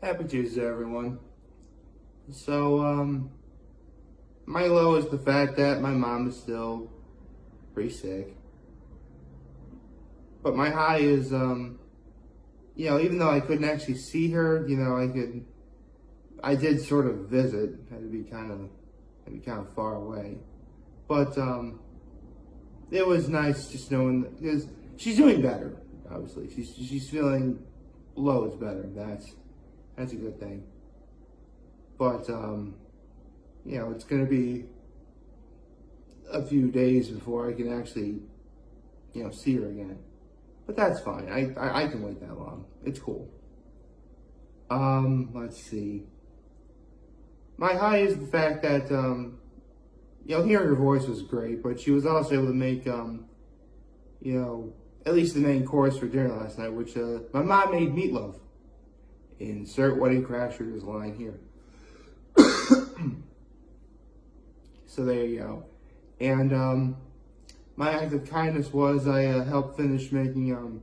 Happy Tuesday, everyone. So, my low is the fact that my mom is still pretty sick. But my high is, even though I couldn't actually see her, I did sort of visit. Had to be kind of far away. But, it was nice just knowing that, because she's doing better, obviously. She's feeling loads better. That's a good thing. But, it's going to be a few days before I can actually, see her again. But that's fine. I can wait that long. It's cool. Let's see. My high is the fact that, hearing her voice was great, but she was also able to make, at least the main course for dinner last night, which, my mom made meatloaf. Insert Wedding Crashers line here. So there you go. And my act of kindness was I helped finish making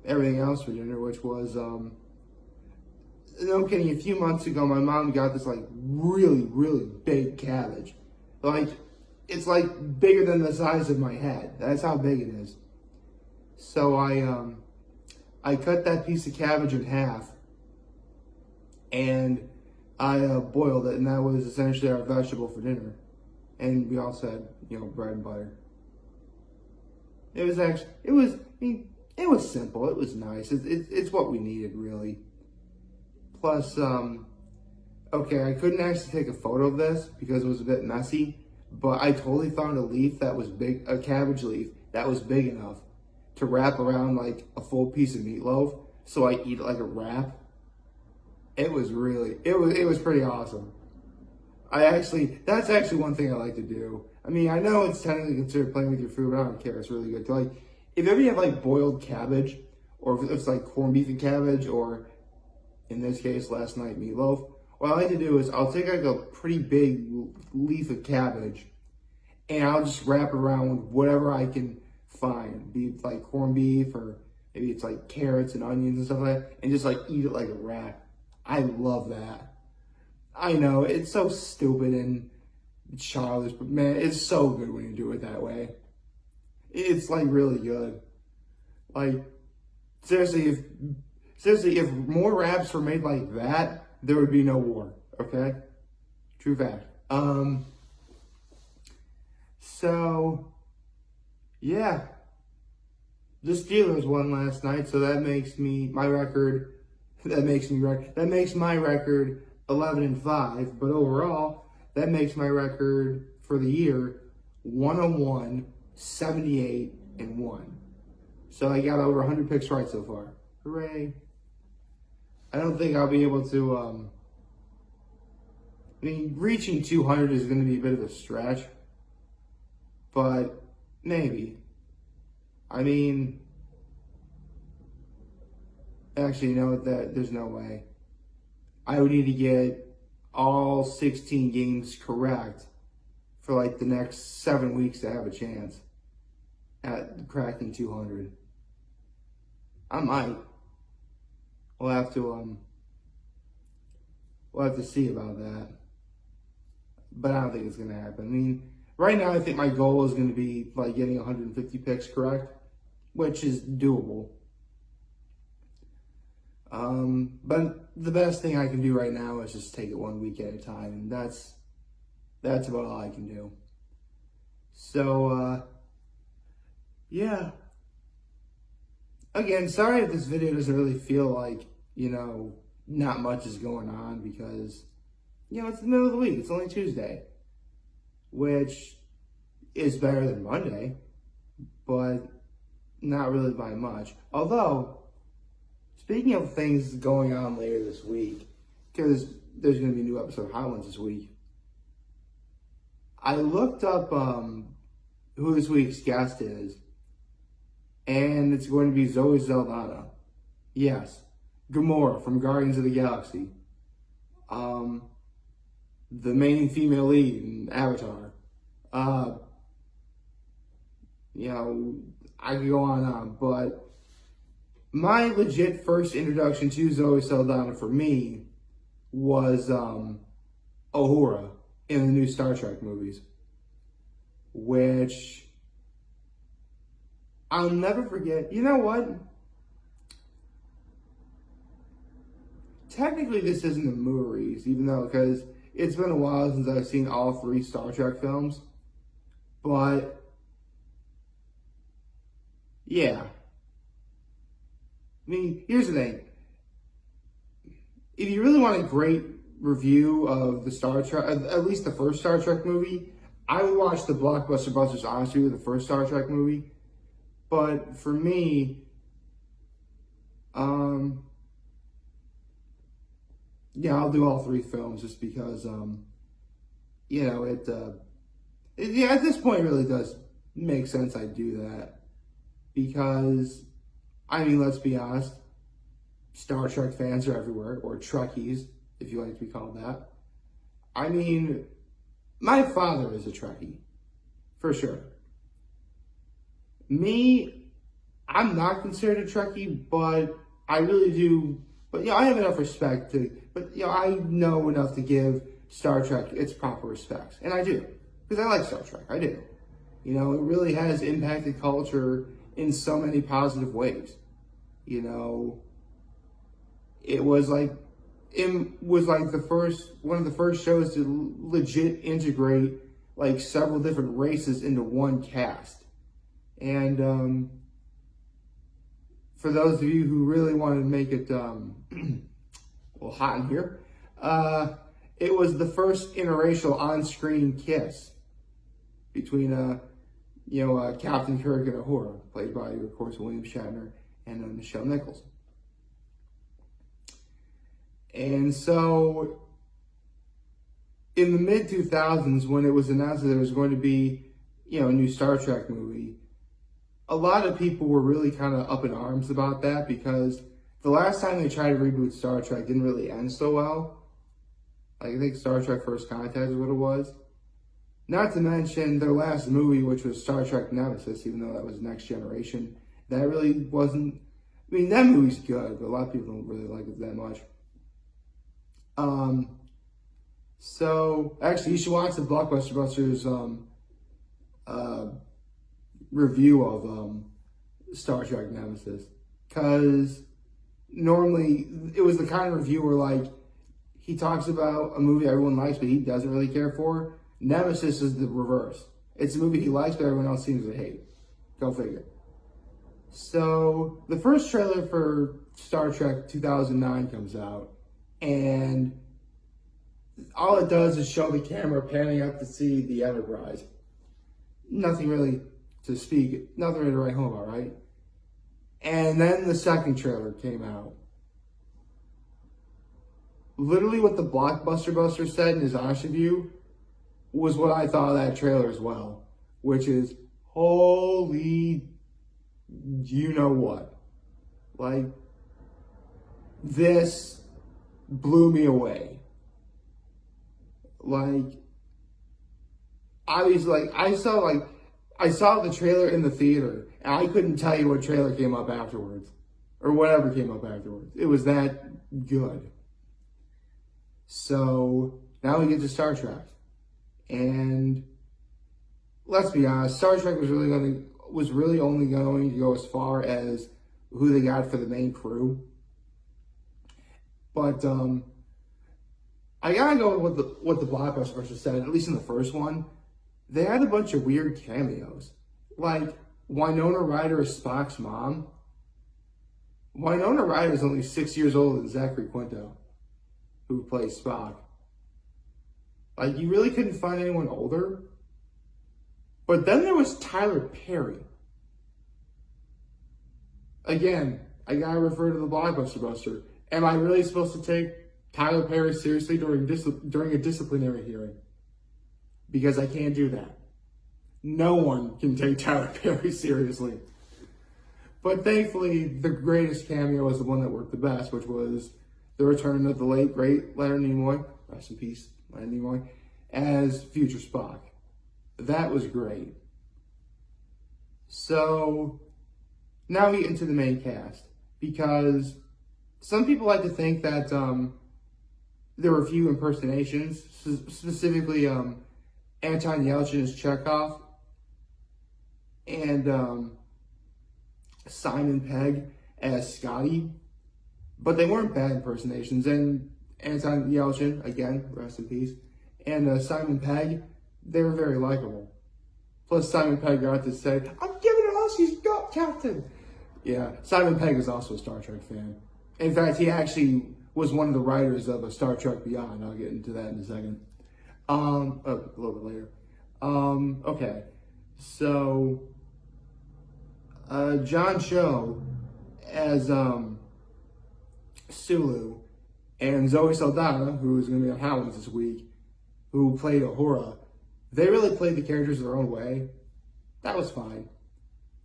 everything else for dinner, which was no kidding. A few months ago, my mom got this like really, really big cabbage. Like it's like bigger than the size of my head. That's how big it is. So I cut that piece of cabbage in half, and I boiled it, and that was essentially our vegetable for dinner. And we also had, bread and butter. It was simple. It was nice. It's what we needed, really. Plus, okay, I couldn't actually take a photo of this because it was a bit messy, but I totally found a leaf that was big, a cabbage leaf that was big enough to wrap around like a full piece of meatloaf, so I eat it like a wrap. It was pretty awesome. That's actually one thing I like to do. I mean, I know it's technically considered playing with your food, but I don't care. It's really good. Like, if ever you have like boiled cabbage, or if it's like corned beef and cabbage, or in this case, last night meatloaf, what I like to do is I'll take like a pretty big leaf of cabbage, and I'll just wrap it around with whatever I can find, be it like corned beef, or maybe it's like carrots and onions and stuff like that, and just like eat it like a wrap. I love that. I know, it's so stupid and childish, but man, it's so good when you do it that way. It's like really good. Like, seriously, if more wraps were made like that, there would be no war, okay? True fact. So, yeah. The Steelers won last night, so that makes my record 11-5, but overall, that makes my record for the year 101, 78-1. So I got over 100 picks right so far. Hooray. I don't think I'll be able to, reaching 200 is going to be a bit of a stretch, but maybe. Actually, there's no way. I would need to get all 16 games correct for like the next 7 weeks to have a chance at cracking 200. I might. We'll have to see about that. But I don't think it's gonna happen. Right now I think my goal is gonna be like getting 150 picks correct, which is doable. But the best thing I can do right now is just take it 1 week at a time, and that's about all I can do. So, yeah. Again, sorry if this video doesn't really feel like, not much is going on because, it's the middle of the week. It's only Tuesday, which is better than Monday, but not really by much. Although, speaking of things going on later this week, because there's going to be a new episode of Hot Ones this week, I looked up who this week's guest is, and it's going to be Zoe Saldana. Yes, Gamora from Guardians of the Galaxy. The main female lead in Avatar. I could go on, but my legit first introduction to Zoe Saldana for me was Uhura in the new Star Trek movies, which I'll never forget. You know what? Technically, this isn't a MoReas, even though, because it's been a while since I've seen all 3 Star Trek films. But, yeah. I mean, here's the thing. If you really want a great review of the Star Trek, at least the first Star Trek movie, I would watch the Blockbuster Busters, honestly, the first Star Trek movie. But for me, yeah, I'll do all 3 films just because, you know, yeah, at this point it really does make sense I do that. Because, I mean, let's be honest, Star Trek fans are everywhere, or Trekkies, if you like to be called that. I mean, my father is a Trekkie, for sure. Me, I'm not considered a Trekkie, but I really do. But, I have enough respect to, but, I know enough to give Star Trek its proper respects. And I do. Because I like Star Trek. I do. It really has impacted culture in so many positive ways. It was like one of the first shows to legit integrate like several different races into one cast. And for those of you who really wanted to make it a little hot in here, it was the first interracial on-screen kiss between Captain Kirk and Uhura, played by, of course, William Shatner and Nichelle Nichols. And so, in the mid-2000s, when it was announced that there was going to be, a new Star Trek movie, a lot of people were really kind of up in arms about that because the last time they tried to reboot Star Trek didn't really end so well. I think Star Trek First Contact is what it was. Not to mention their last movie, which was Star Trek Nemesis, even though that was Next Generation. That really wasn't... I mean, that movie's good, but a lot of people don't really like it that much. So, actually, you should watch the Blockbuster Busters review of Star Trek Nemesis. Because normally, it was the kind of review where, like, he talks about a movie everyone likes, but he doesn't really care for. Nemesis is the reverse. It's a movie he likes, but everyone else seems to hate. Go figure. So, the first trailer for Star Trek 2009 comes out, and all it does is show the camera panning up to see the Enterprise. Nothing really to speak, nothing really to write home about, right? And then the second trailer came out. Literally what the Blockbuster Buster said in his honest review was what I thought of that trailer as well, which is, holy, you know what? Like, this blew me away. Like, obviously, I saw the trailer in the theater, and I couldn't tell you what trailer came up afterwards, or whatever came up afterwards. It was that good. So, now we get to Star Trek. And let's be honest, Star Trek was really only going to go as far as who they got for the main crew. But I gotta go with what the Blockbuster Buster said, at least in the first one. They had a bunch of weird cameos. Like, Winona Ryder is Spock's mom. Winona Ryder is only 6 years older than Zachary Quinto, who plays Spock. Like, you really couldn't find anyone older. But then there was Tyler Perry. Again, I gotta refer to the Blockbuster Buster. Am I really supposed to take Tyler Perry seriously during a disciplinary hearing? Because I can't do that. No one can take Tyler Perry seriously. But thankfully, the greatest cameo was the one that worked the best, which was the return of the late, great Leonard Nimoy, rest in peace, Leonard Nimoy, as future Spock. That was great. So, now we get into the main cast. because some people like to think that there were a few impersonations, specifically Anton Yelchin as Chekhov and Simon Pegg as Scotty, but they weren't bad impersonations. And Anton Yelchin, again, rest in peace, and Simon Pegg, they were very likable. Plus, Simon Pegg got to say, "I'm giving it all she's got, Captain." Yeah, Simon Pegg is also a Star Trek fan. In fact, he actually was one of the writers of a Star Trek Beyond. I'll get into that in a second. A little bit later. Okay. So, John Cho as Sulu, and Zoe Saldana, who is going to be on Howlands this week, who played Uhura, they really played the characters their own way. That was fine.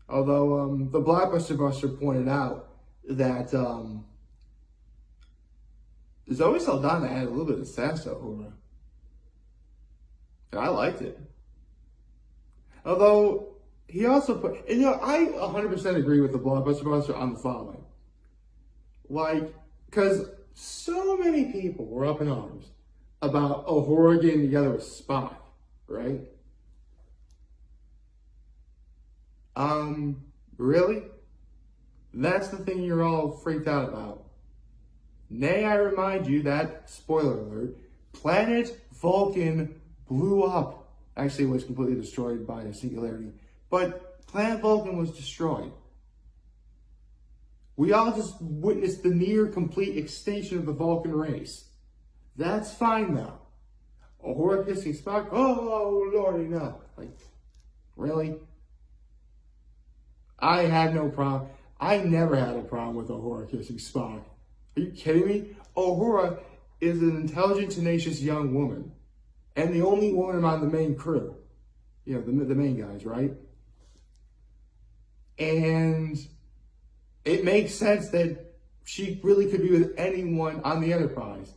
Although the Blockbuster Buster pointed out that Zoe Saldana added a little bit of sass to Uhura. And I liked it. Although he also put, and I 100% agree with the Blockbuster Buster on the following. Like, because so many people were up in arms about Uhura getting together with Spock, right? Really? That's the thing you're all freaked out about. Nay, I remind you that, spoiler alert, planet Vulcan blew up. Actually, it was completely destroyed by a singularity. But planet Vulcan was destroyed. We all just witnessed the near complete extinction of the Vulcan race. That's fine now. Uhura kissing Spock? Oh, lordy, no. Like, really? I had no problem. I never had a problem with Uhura kissing Spock. Are you kidding me? Uhura is an intelligent, tenacious young woman. And the only woman on the main crew. You know, the main guys, right? And it makes sense that she really could be with anyone on the Enterprise.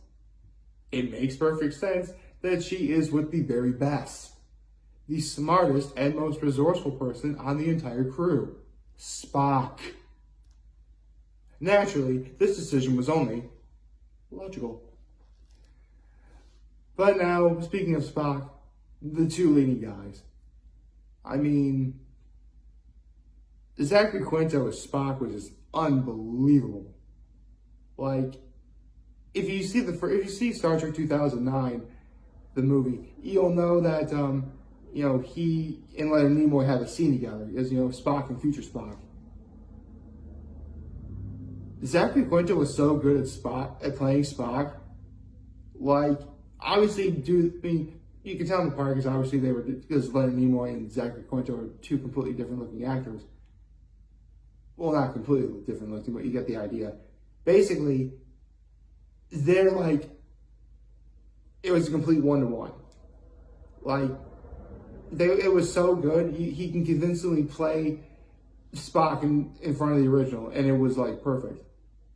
It makes perfect sense that she is with the very best. The smartest and most resourceful person on the entire crew. Spock. Naturally, this decision was only logical. But now, speaking of Spock, the two leading guys. I mean, Zachary Quinto as Spock was just unbelievable. Like, if you see Star Trek 2009, the movie, you'll know that he and Leonard Nimoy had a scene together as Spock and future Spock. Zachary Quinto was so good at playing Spock. Like, obviously, you can tell them apart because obviously because Leonard Nimoy and Zachary Quinto are two completely different looking actors. Well, not completely different looking, but you get the idea. Basically, they're like, it was a complete one-to-one. Like, it was so good. He can convincingly play Spock in front of the original, and it was like perfect.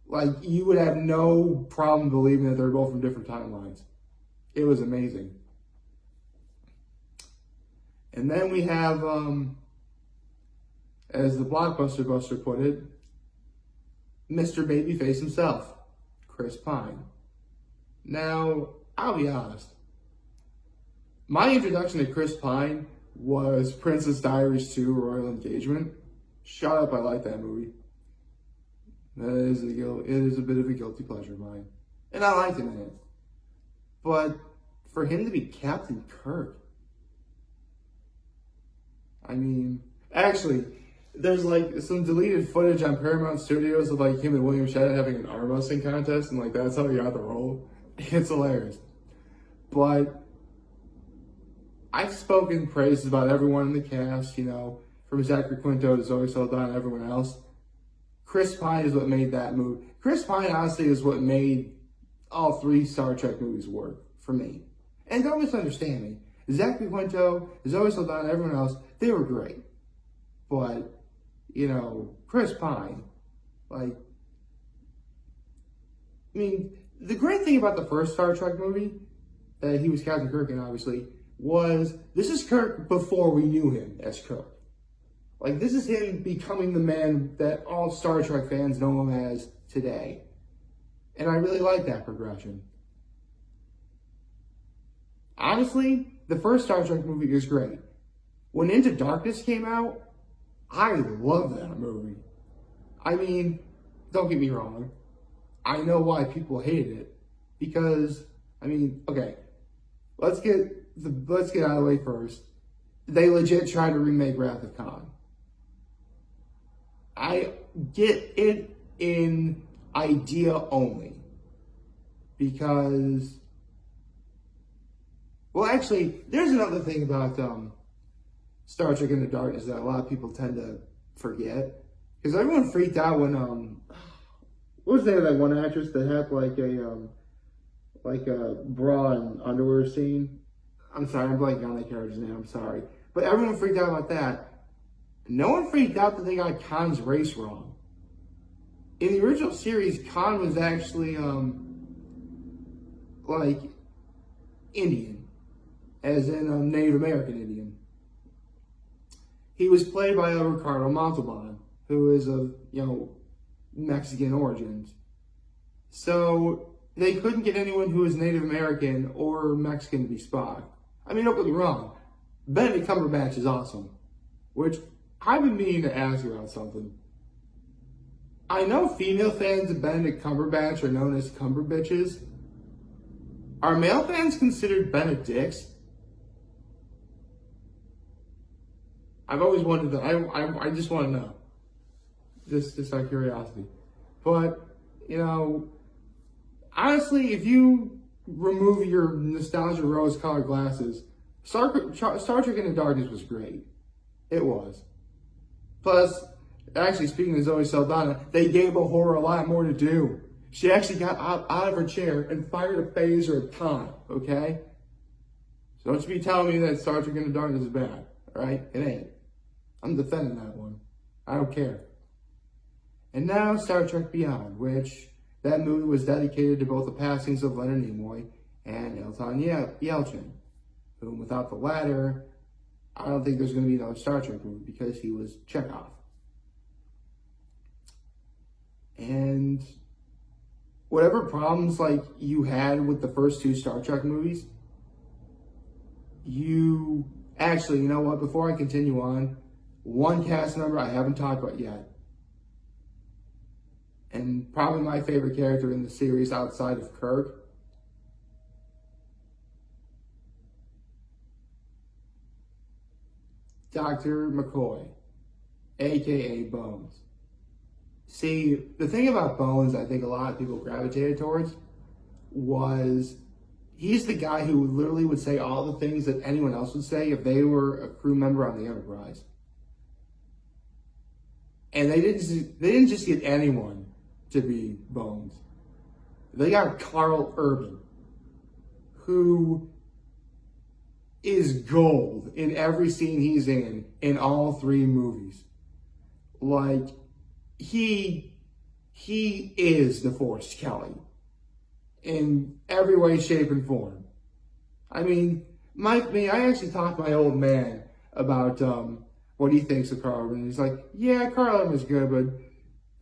Like, you would have no problem believing that they're both from different timelines. It was amazing. And then we have, as the Blockbuster Buster put it, Mr. Babyface himself, Chris Pine. Now, I'll be honest. My introduction to Chris Pine was Princess Diaries 2, Royal Engagement. Shut up, I like that movie. It is a bit of a guilty pleasure of mine. And I liked him in it. But for him to be Captain Kirk, I mean, actually, there's like some deleted footage on Paramount Studios of like him and William Shatner having an arm wrestling contest, and like that's how he got the role. It's hilarious. But I've spoken praises about everyone in the cast, from Zachary Quinto to Zoe Saldana and everyone else. Chris Pine is what made that movie. Chris Pine, honestly, is what made all three Star Trek movies work for me. And don't misunderstand me. Zachary Quinto, Zoe Saldana, everyone else, they were great. But, Chris Pine, like, I mean, the great thing about the first Star Trek movie, that he was Captain Kirk in, obviously, was this is Kirk before we knew him as Kirk. Like, this is him becoming the man that all Star Trek fans know him as today. And I really like that progression. Honestly, the first Star Trek movie is great. When Into Darkness came out, I love that movie. I mean, don't get me wrong. I know why people hated it. Because, I mean, okay, let's get out of the way first. They legit tried to remake Wrath of Khan. I get it in idea only. Because, well, actually, there's another thing about Star Trek Into Darkness that a lot of people tend to forget. Because everyone freaked out when, what was the name of that one actress that had like a bra and underwear scene? I'm sorry, I'm blanking on that character's name, I'm sorry. But everyone freaked out about that. No one freaked out that they got Khan's race wrong. In the original series, Khan was actually, like, Indian. As in Native American Indian. He was played by Ricardo Montalban, who is of, Mexican origins. So they couldn't get anyone who was Native American or Mexican to be Spock. I mean, don't get me wrong. Benedict Cumberbatch is awesome. Which, I've been meaning to ask you about something. I know female fans of Benedict Cumberbatch are known as Cumberbitches. Are male fans considered Benedicts? I've always wanted to, I just want to know. Just out of curiosity. But, honestly, if you remove your nostalgia rose-colored glasses, Star Trek Into Darkness was great. It was. Plus, actually, speaking of Zoe Saldana, they gave Uhura a lot more to do. She actually got out of her chair and fired a phaser at Khan, okay? So don't you be telling me that Star Trek Into Darkness is bad, alright? It ain't. I'm defending that one. I don't care. And now Star Trek Beyond, which that movie was dedicated to both the passings of Leonard Nimoy and Anton Yelchin, whom without the latter, I don't think there's going to be another Star Trek movie because he was Chekhov. And whatever problems like you had with the first two Star Trek movies, you actually, you know what, before I continue on, one cast member I haven't talked about yet, and probably my favorite character in the series outside of Kirk, Dr. McCoy, aka Bones. See, the thing about Bones I think a lot of people gravitated towards was he's the guy who literally would say all the things that anyone else would say if they were a crew member on the Enterprise. And they didn't just get anyone to be Bones. They got Carl Urban, who is gold in every scene he's in all three movies. Like, he is DeForest Kelly in every way, shape, and form. I mean, I actually talked to my old man about what he thinks of Carl Urban. He's like, yeah, Carl Urban is good, but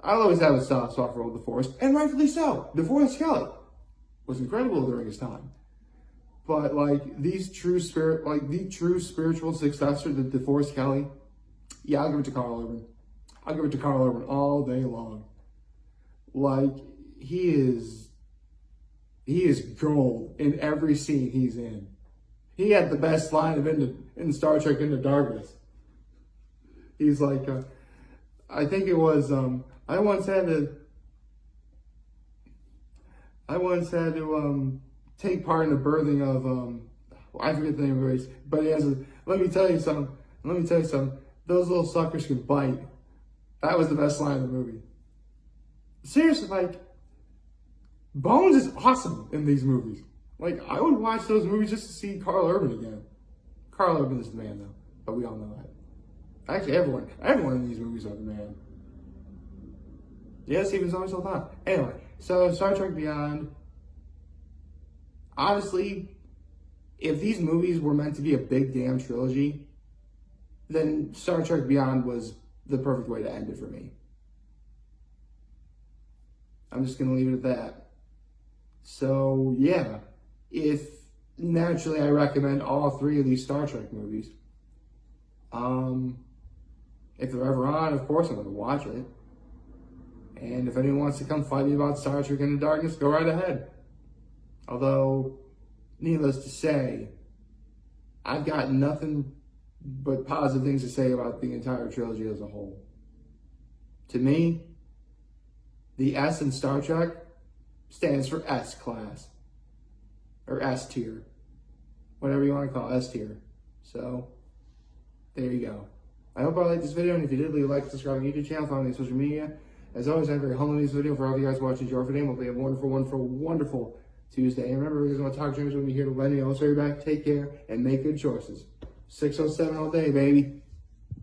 I'll always have a soft spot for old DeForest, and rightfully so. DeForest Kelly was incredible during his time. But like the true spiritual successor to DeForest Kelly, yeah, I'll give it to Carl Urban. I'll give it to Carl Urban all day long. Like, he is gold in every scene he's in. He had the best line in Star Trek Into Darkness. He's like, I think it was, I once had to take part in the birthing of, I forget the name of the race, but he has let me tell you something, those little suckers can bite. That was the best line in the movie. Seriously, like, Bones is awesome in these movies. Like, I would watch those movies just to see Carl Urban again. Carl Urban is the man, though, but we all know that. Actually, everyone in these movies are the man. Yes, even Zoe Saldana. Anyway, so Star Trek Beyond. Honestly, if these movies were meant to be a big damn trilogy, then Star Trek Beyond was the perfect way to end it for me. I'm just going to leave it at that. So, yeah, if naturally I recommend all 3 of these Star Trek movies. If they're ever on, of course I'm going to watch it. And if anyone wants to come fight me about Star Trek Into Darkness, go right ahead. Although, needless to say, I've got nothing but positive things to say about the entire trilogy as a whole. To me, the S in Star Trek stands for S-Class. Or S-Tier. Whatever you want to call it, S-Tier. So, there you go. I hope I liked this video, and if you did, leave a like, subscribe to my YouTube channel, follow me on social media. As always, I'm very humble in this video. For all of you guys watching Joe for today, hope you have a wonderful, wonderful, wonderful Tuesday. And remember, if you guys want to talk dreams with me here to let me know, so you're back, take care, and make good choices. 607 all day, baby.